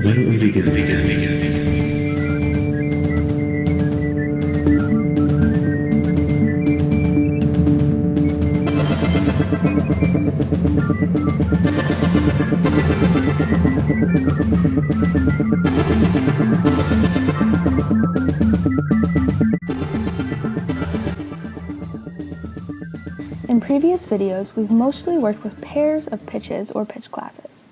Why don't we begin? In previous videos, we've mostly worked with pairs of pitches or pitch classes.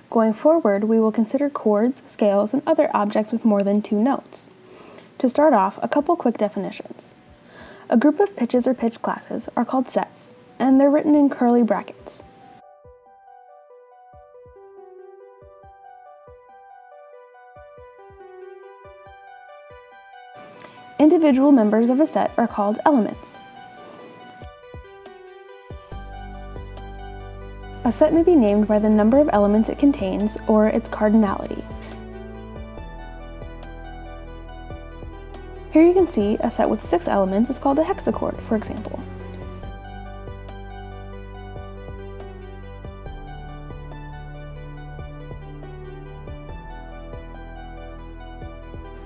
Going forward, we will consider chords, scales, and other objects with more than 2 notes. To start off, a couple quick definitions. A group of pitches or pitch classes are called sets, and they're written in curly brackets. Individual members of a set are called elements. A set may be named by the number of elements it contains or its cardinality. Here you can see a set with 6 elements is called a hexachord, for example.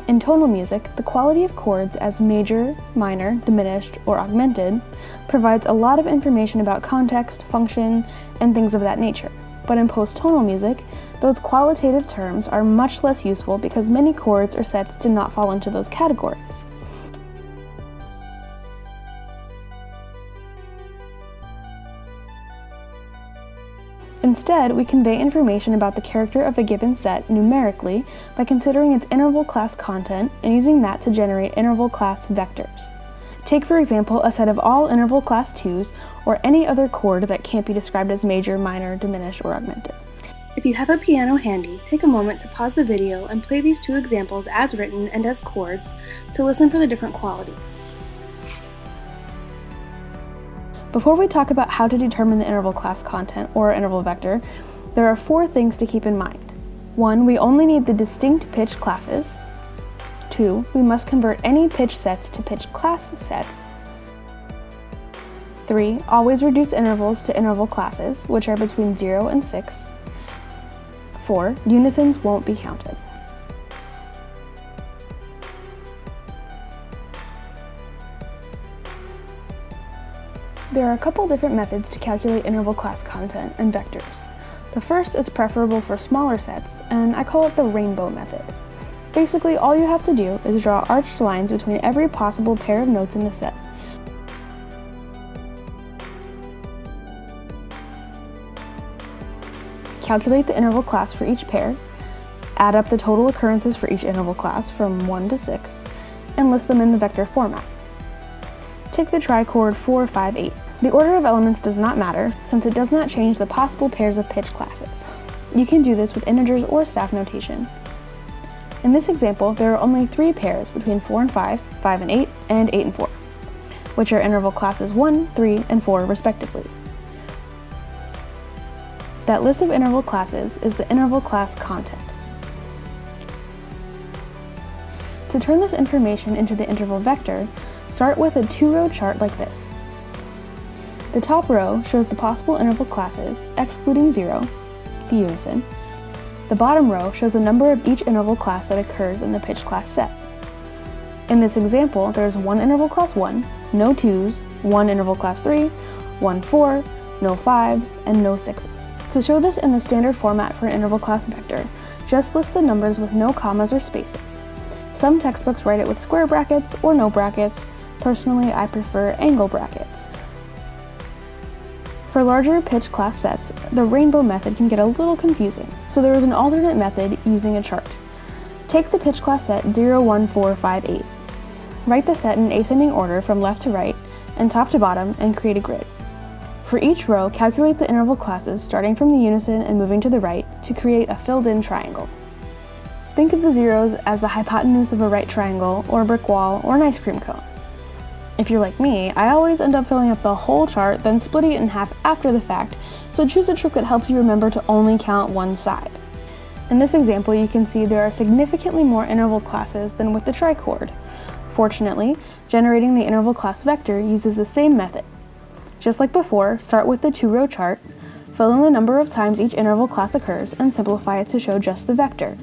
In tonal music, the quality of chords as major, minor, diminished, or augmented provides a lot of information about context, function, and things of that nature. But in post-tonal music, those qualitative terms are much less useful because many chords or sets do not fall into those categories. Instead, we convey information about the character of a given set numerically by considering its interval class content and using that to generate interval class vectors. Take, for example, a set of all interval class 2s or any other chord that can't be described as major, minor, diminished, or augmented. If you have a piano handy, take a moment to pause the video and play these 2 examples as written and as chords to listen for the different qualities. Before we talk about how to determine the interval class content, or interval vector, there are 4 things to keep in mind. 1. We only need the distinct pitch classes. 2. We must convert any pitch sets to pitch class sets. 3. Always reduce intervals to interval classes, which are between 0 and 6. 4. Unisons won't be counted. There are a couple different methods to calculate interval class content and vectors. The first is preferable for smaller sets, and I call it the rainbow method. Basically, all you have to do is draw arched lines between every possible pair of notes in the set. Calculate the interval class for each pair, add up the total occurrences for each interval class from 1 to 6, and list them in the vector format. Take the trichord 4, 5, 8. The order of elements does not matter, since it does not change the possible pairs of pitch classes. You can do this with integers or staff notation. In this example, there are only 3 pairs between 4 and 5, 5 and 8, and 8 and 4, which are interval classes 1, 3, and 4 respectively. That list of interval classes is the interval class content. To turn this information into the interval vector, start with a 2-row chart like this. The top row shows the possible interval classes, excluding 0, the unison. The bottom row shows the number of each interval class that occurs in the pitch class set. In this example, there is 1 interval class 1, no 2s, 1 interval class 3, 1 4, no 5s, and no 6s. To show this in the standard format for an interval class vector, just list the numbers with no commas or spaces. Some textbooks write it with square brackets or no brackets. Personally, I prefer angle brackets. For larger pitch class sets, the rainbow method can get a little confusing, so there is an alternate method using a chart. Take the pitch class set 0, 1, 4, 5, 8. Write the set in ascending order from left to right and top to bottom and create a grid. For each row, calculate the interval classes starting from the unison and moving to the right to create a filled-in triangle. Think of the zeros as the hypotenuse of a right triangle, or a brick wall, or an ice cream cone. If you're like me, I always end up filling up the whole chart, then splitting it in half after the fact, so choose a trick that helps you remember to only count one side. In this example, you can see there are significantly more interval classes than with the trichord. Fortunately, generating the interval class vector uses the same method. Just like before, start with the 2-row chart, fill in the number of times each interval class occurs, and simplify it to show just the vector.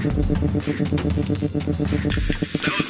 That was